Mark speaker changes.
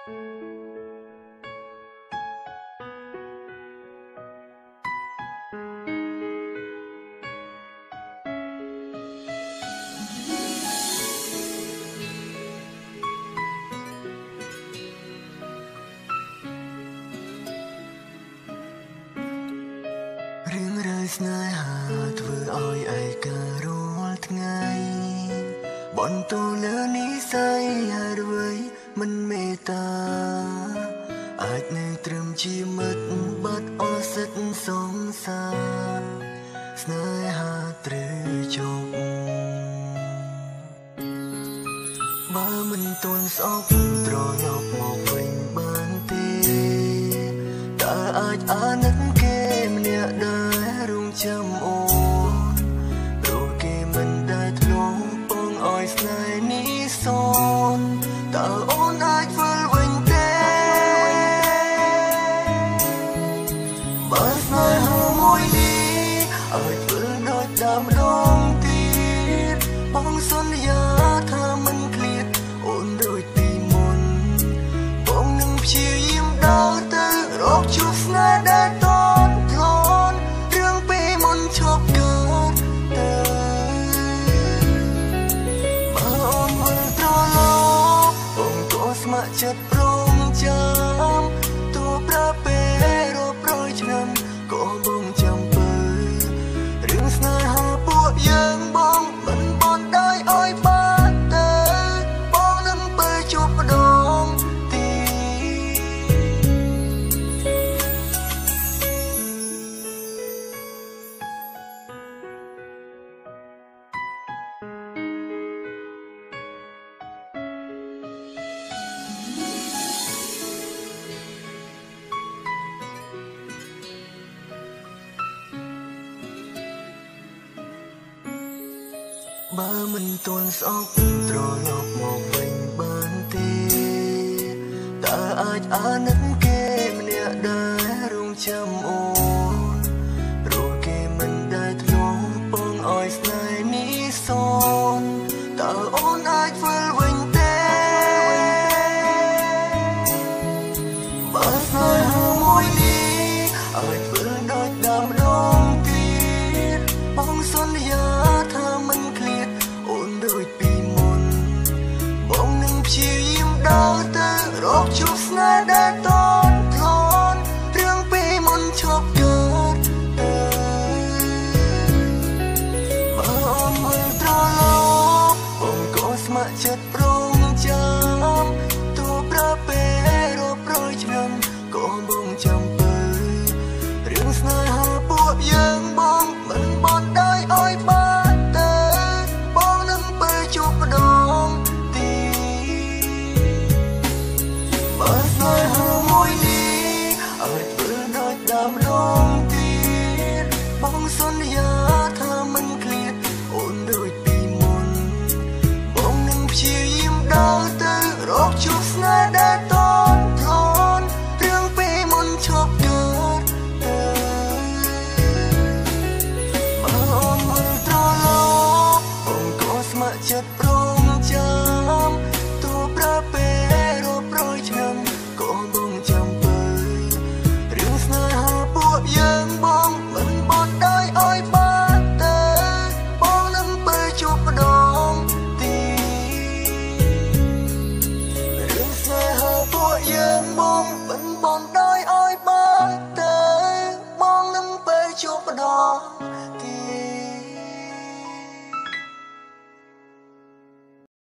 Speaker 1: រឿងរ៉ាវស្នេហាធ្វើឲ្យឯការាល់ថ្ងៃបន្ទូលលើនិស័យហេតុអ្វីមិនមេត្តាអាចនៅត្រឹមជាមិត្តបាត់អស់សិទ្ធិសងសារស្នេហាត្រូវជប់បើមិនទាន់ស្អប់ត្រឡប់មកវិញបានទេតើអាចអាណិតគេម្នាក់ដែររងចាំអូនព្រោះគេមិនដែលធ្លាប់បងឲ្យស្នេហ៍នេះសូនតើអូនអាចវិលវិញទេបើស្នេហាមួយនេះអាចវិលដូចដើមម្ដងទៀតបងសន្យាថាមិនឃ្លាតអូនដូចពីមុនបងនឹងព្យាយាមដើរទៅរកជួបស្នេហ៍ដែលតន់ធ្លាន់រឿងពីមុនឈប់កើតទៅបើអូនវិលត្រឡប់បងក៏ស្ម័គ្រចិត្តព្រមចាំទោះប្រើពេលរាប់រយឆ្នាំក៏បងចាំពើរឿងស្នេហាពួកយើងបងមិនបានได้ឲ្យបានទៅបងនឹងទៅជួបម្ដងបើមិនទាន់ស្អប់ត្រឡប់មកវិញបានទេតើអាចអាណិតគេម្នាក់ដែររងចាំអូនព្រោះគេមិនដែលធ្លាប់បងឲ្យស្នេហ៍នេះសូនតើអូនអាចវិលវិញទេបើស្នេហាមួយនេះអាចវិលដូចដើមម្ដងទៀតបងសន្យាថាមិនឃ្លាតអូនដូចពីមុនបងនឹងព្យាយាមដើរទៅរកជួបស្នេហ៍ដែលតន់ធ្លាន់រឿងពីមុនឈប់កើតទៅបើអូនវិលត្រឡប់បងក៏ស្ម័គ្រចិត្តព្រមចាំទោះប្រើពេលរាប់រយឆ្នាំក៏បងចាំពើរឿងស្នេហាពួកយើងបងមិនបានได้ឲ្យបានទៅបងនឹងទៅជួបម្ដងទៀតបើស្នេហាមួយនេះអាចវិលដូចដើមម្ដងទៀតបងសន្យាថាមិនឃ្លាតអូនដូចពីមុនបងនឹងព្យាយាមដើរទៅរកជួបស្នេហ៍ដែលតន់ធ្លាន់រឿងពីមុនឈប់កើតទៅបើអូនវិលត្រឡប់បងក៏ស្ម័គ្រចិត្តព្រមចាំទោះប្រើពេលរាប់រយឆ្នាំក៏បងចាំពើរឿងស្នេហាពួកយើងបងមិនបានได้ឲ្យបានទៅបងនឹងទៅជួបម្ដងទៀតរឿងស្នេហាពួកយើងបងមិនបានได้ឲ្យបានទៅបងនឹងទៅជួបម្ដង